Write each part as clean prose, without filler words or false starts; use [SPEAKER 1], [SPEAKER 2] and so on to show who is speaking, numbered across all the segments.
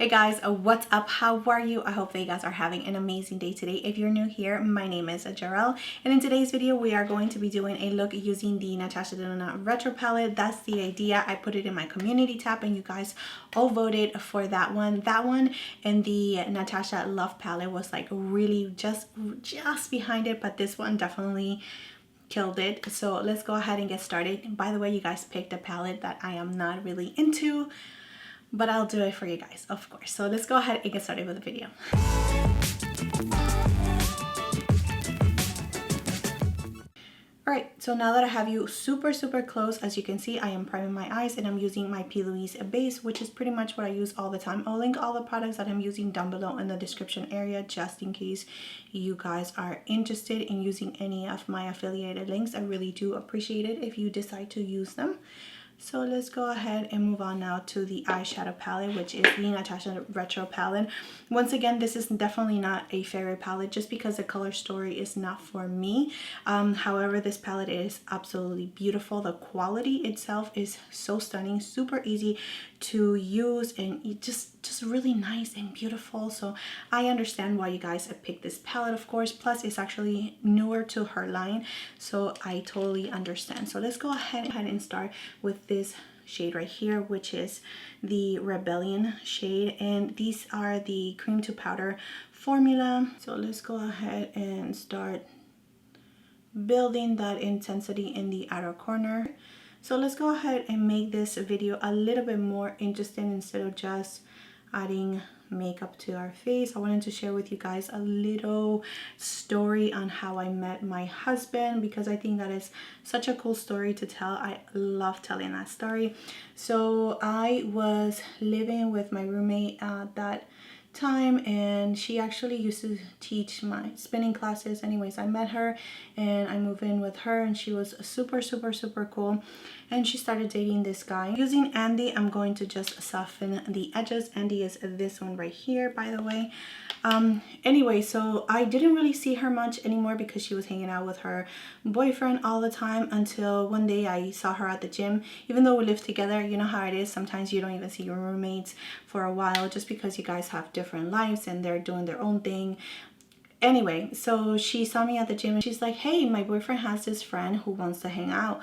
[SPEAKER 1] Hey guys, what's up? How are you? I hope that you guys are having an amazing day today. If you're new here, my name is Jarrell, and in today's video we are going to be doing a look using the Natasha Retro Palette. That's the idea. I put it in my community tab and you guys all voted for that one. That one and the Natasha Love Palette was like really just behind it, but this one definitely killed it. So let's go ahead and get started. By the way, you guys picked a palette that I am not really into, but I'll do it for you guys, of course. So let's go ahead and get started with the video. Alright, so now that I have you super close, as you can see, I am priming my eyes and I'm using my P. Louise base, which is pretty much what I use all the time. I'll link all the products that I'm using down below in the description area, just in case you guys are interested in using any of my affiliated links. I really do appreciate it if you decide to use them. So let's go ahead and move on now to the eyeshadow palette, which is the Natasha Retro Palette. Once again, this is definitely not a fairy palette just because the color story is not for me. However, this palette is absolutely beautiful. The quality itself is so stunning, super easy to use, and just really nice and beautiful. So I understand why you guys have picked this palette, of course. Plus it's actually newer to her line, so I totally understand. So let's go ahead and start with this shade right here, which is the Rebellion shade, and these are the cream to powder formula. So let's go ahead and start building that intensity in the outer corner. So let's go ahead and make this video a little bit more interesting instead of just adding makeup to our face. I wanted to share with you guys a little story on how I met my husband, because I think that is such a cool story to tell. I love telling that story. So I was living with my roommate at that time, and she actually used to teach my spinning classes. Anyways, I met her and I moved in with her, and she was super cool, and she started dating this guy. Using Andy, I'm going to just soften the edges. Andy is this one right here, by the way. Anyway, so I didn't really see her much anymore because she was hanging out with her boyfriend all the time, until one day I saw her at the gym. Even though we lived together, you know how it is, sometimes you don't even see your roommates for a while just because you guys have different lives and they're doing their own thing. Anyway, so she saw me at the gym and she's like, hey, my boyfriend has this friend who wants to hang out.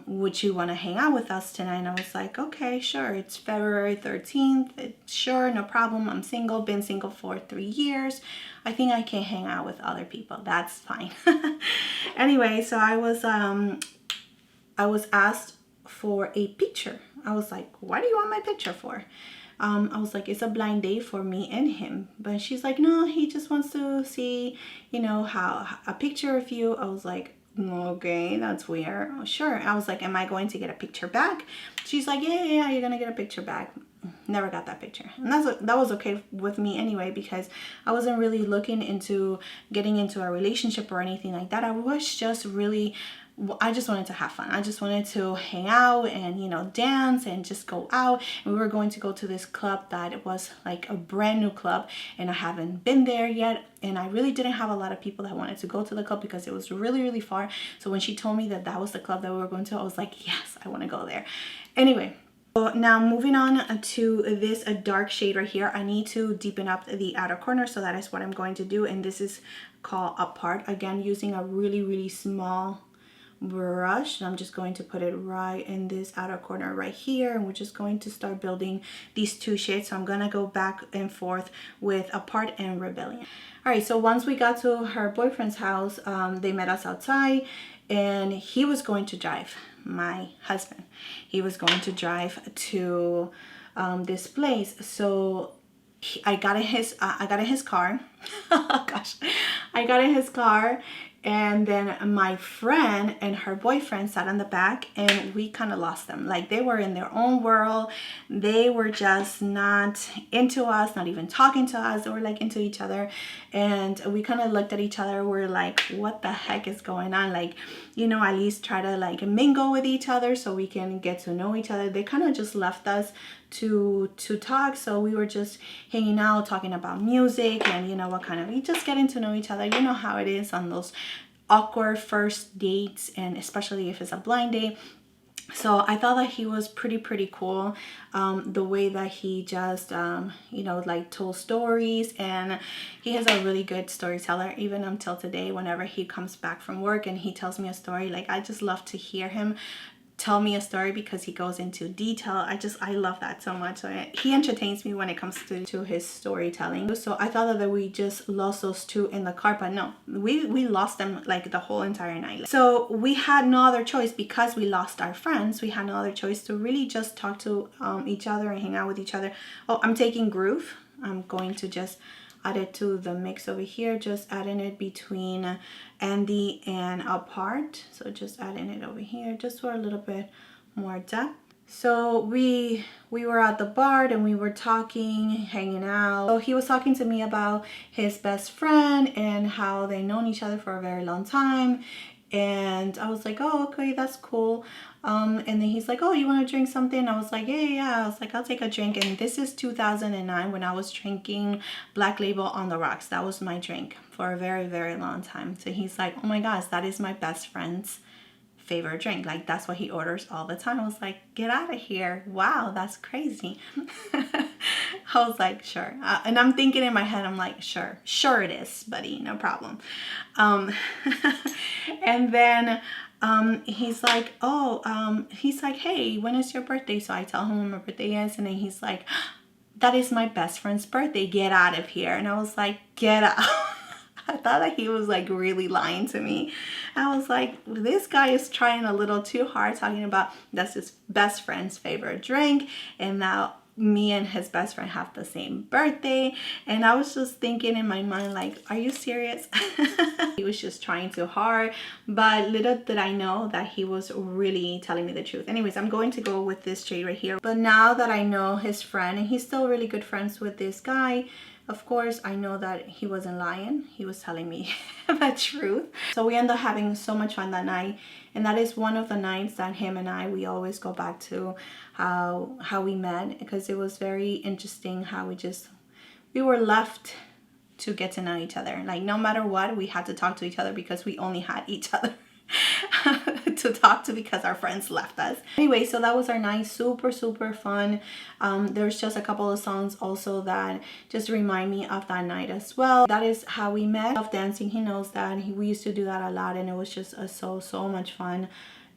[SPEAKER 1] Would you want to hang out with us tonight? And I was like, okay, sure. It's February 13th. Sure, no problem. I'm single, been single for 3 years. I think I can hang out with other people. That's fine. Anyway, so I was asked for a picture. I was like, what do you want my picture for? I was like, it's a blind date for me and him. But she's like, no, he just wants to see, you know, how a picture of you. I was like, okay, that's weird. Oh, sure. I was like, am I going to get a picture back? She's like, yeah, you're gonna get a picture back. Never got that picture, and that was okay with me anyway, because I wasn't really looking into getting into a relationship or anything like that. I was just really, I just wanted to have fun. I just wanted to hang out and, you know, dance and just go out. And we were going to go to this club that was like a brand new club, and I haven't been there yet. And I really didn't have a lot of people that wanted to go to the club because it was really far. So when she told me that that was the club that we were going to, I was like, yes, I want to go there. Anyway, so now moving on to this dark shade right here. I need to deepen up the outer corner, so that is what I'm going to do. And this is called Apart. Again, using a really small brush. I'm just going to put it right in this outer corner right here, and we're just going to start building these two shades. So I'm gonna go back and forth with Apart and Rebellion. All right, so once we got to her boyfriend's house, they met us outside, and he was going to drive, my husband. He was going to drive to this place. So I got in his car. Oh gosh, I got in his car, and then my friend and her boyfriend sat on the back, and we kind of lost them. Like, they were in their own world. They were just not into us, not even talking to us. They were like into each other, and we kind of looked at each other. We're like, what the heck is going on? Like, you know, at least try to like mingle with each other so we can get to know each other. They kind of just left us to talk. So we were just hanging out, talking about music, and you know what kind of, we just getting to know each other. You know how it is on those awkward first dates, and especially if it's a blind date. So I thought that he was pretty cool. The way that he just you know, like told stories, and he is a really good storyteller. Even until today, whenever he comes back from work and he tells me a story, like I just love to hear him tell me a story because he goes into detail. I love that so much. So he entertains me when it comes to his storytelling. So I thought that we just lost those two in the car, but no, we lost them like the whole entire night. So we had no other choice, because we lost our friends. We had no other choice to really just talk to each other and hang out with each other. Oh, I'm taking Groove. I'm going to just add it to the mix over here, just adding it between Andy and Apart. So just adding it over here just for a little bit more depth. So we were at the bar and we were talking, hanging out. So he was talking to me about his best friend and how they known each other for a very long time. And I was like, oh, okay, that's cool. And then he's like, oh, you want to drink something? I was like, yeah. I was like, I'll take a drink. And this is 2009 when I was drinking Black Label on the Rocks. That was my drink for a very long time. So he's like, oh my gosh, that is my best friend's favorite drink. Like, that's what he orders all the time. I was like, get out of here. Wow, that's crazy. I was like, sure. And I'm thinking in my head, I'm like, sure it is, buddy, no problem. And then he's like, he's like, hey, when is your birthday? So I tell him when my birthday is, and then he's like, that is my best friend's birthday, get out of here. And I was like, get out. I thought that he was like really lying to me. I was like, this guy is trying a little too hard, talking about that's his best friend's favorite drink, and now me and his best friend have the same birthday. And I was just thinking in my mind, like, are you serious? He was just trying too hard, but little did I know that he was really telling me the truth. Anyways, I'm going to go with this shade right here. But now that I know his friend, and he's still really good friends with this guy, of course, I know that he wasn't lying. He was telling me the truth. So we ended up having so much fun that night. And that is one of the nights that him and I, we always go back to how we met, because it was very interesting how we were left to get to know each other. Like, no matter what, we had to talk to each other because we only had each other to talk to, because our friends left us. Anyway, so that was our night. Super fun. There's just a couple of songs also that just remind me of that night as well. That is how we met. Love dancing, he knows that. We used to do that a lot, and it was just so much fun.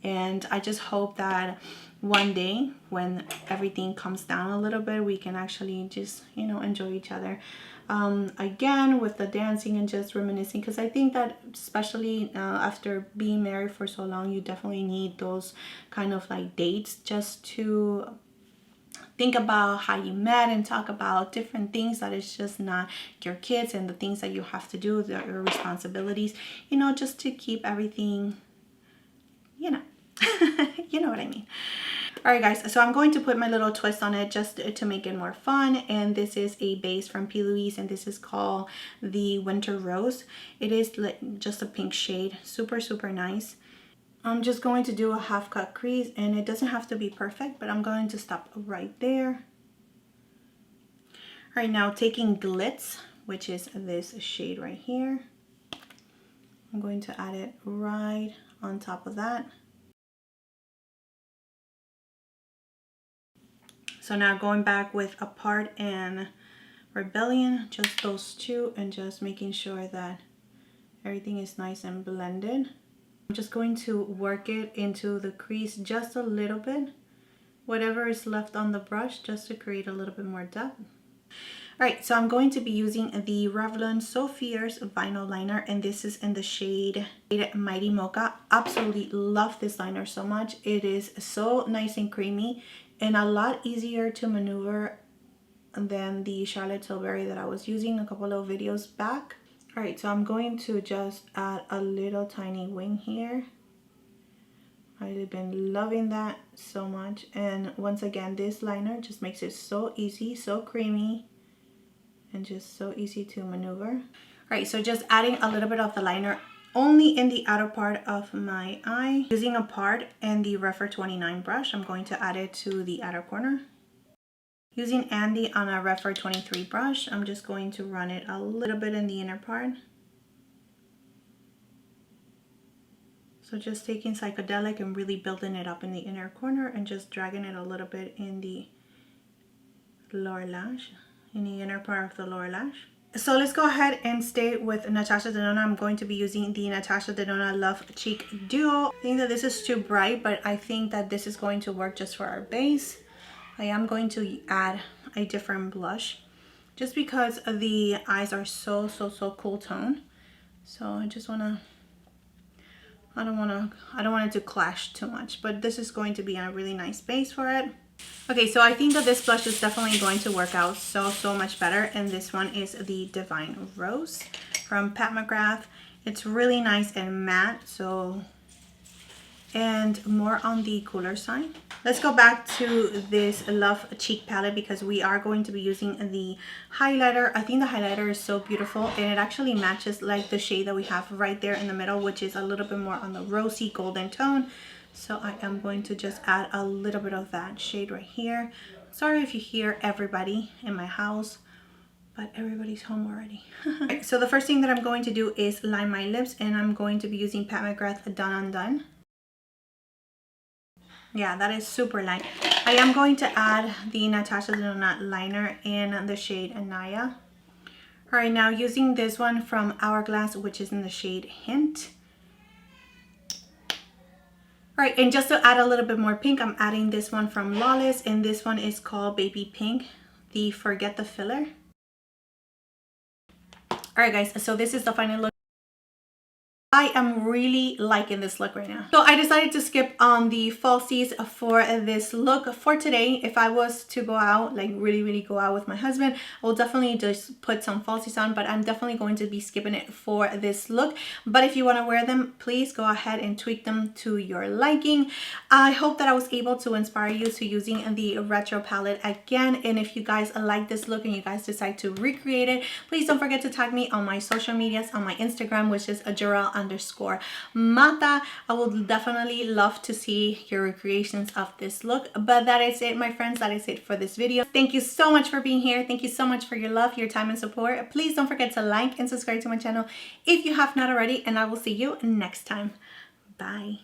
[SPEAKER 1] And I just hope that one day when everything comes down a little bit, we can actually just, you know, enjoy each other again with the dancing and just reminiscing, because I think that especially after being married for so long, you definitely need those kind of like dates just to think about how you met and talk about different things that is just not your kids and the things that you have to do, your responsibilities, you know, just to keep everything, you know, you know what I mean. All right, guys, so I'm going to put my little twist on it just to make it more fun. And this is a base from P. Louise, and this is called the Winter Rose. It is just a pink shade, super nice. I'm just going to do a half cut crease, and it doesn't have to be perfect, but I'm going to stop right there. All right, now taking Glitz, which is this shade right here, I'm going to add it right on top of that. So now going back with Apart and Rebellion, just those two, and just making sure that everything is nice and blended. I'm just going to work it into the crease just a little bit, whatever is left on the brush, just to create a little bit more depth. All right, so I'm going to be using the Revlon So Fierce vinyl liner, and this is in the shade Mighty Mocha. Absolutely love this liner so much. It is so nice and creamy and a lot easier to maneuver than the Charlotte Tilbury that I was using a couple of videos back. All right, so I'm going to just add a little tiny wing here. I've been loving that so much. And once again, this liner just makes it so easy, so creamy, and just so easy to maneuver. All right, so just adding a little bit of the liner only in the outer part of my eye. Using Apart and the Refer 29 brush, I'm going to add it to the outer corner. Using Andy on a Refer 23 brush, I'm just going to run it a little bit in the inner part. So just taking psychedelic and really building it up in the inner corner and just dragging it a little bit in the lower lash, in the inner part of the lower lash. So let's go ahead and stay with Natasha Denona. I'm going to be using the Natasha Denona Love Cheek Duo. I think that this is too bright, but I think that this is going to work just for our base. I am going to add a different blush just because the eyes are so cool tone. So I just wanna, I don't want it to clash too much, but this is going to be a really nice base for it. Okay, so I think that this blush is definitely going to work out so much better, and this one is the Divine Rose from Pat McGrath. It's really nice and matte, so, and more on the cooler side. Let's go back to this Love Cheek palette because we are going to be using the highlighter. I think the highlighter is so beautiful, and it actually matches like the shade that we have right there in the middle, which is a little bit more on the rosy golden tone. So I am going to just add a little bit of that shade right here. Sorry if you hear everybody in my house, but everybody's home already. Okay, so the first thing that I'm going to do is line my lips, and I'm going to be using Pat McGrath Done Undone. Yeah, that is super light. I am going to add the Natasha Denona liner in the shade Anaya. All right, now using this one from Hourglass, which is in the shade Hint. All right, and just to add a little bit more pink, I'm adding this one from Lawless, and this one is called Baby Pink, the Forget the Filler. All right, guys, so this is the final look. I am really liking this look right now. So I decided to skip on the falsies for this look for today. If I was to go out, like really go out with my husband, I will definitely just put some falsies on, but I'm definitely going to be skipping it for this look. But if you want to wear them, please go ahead and tweak them to your liking. I hope that I was able to inspire you to using the Retro Palette again. And if you guys like this look and you guys decide to recreate it, please don't forget to tag me on my social medias, on my Instagram, which is Jarrell_Mata. I would definitely love to see your recreations of this look. But that is it, my friends. That is it for this video. Thank you so much for being here. Thank you so much for your love, your time, and support. Please don't forget to like and subscribe to my channel if you have not already, and I will see you next time. Bye.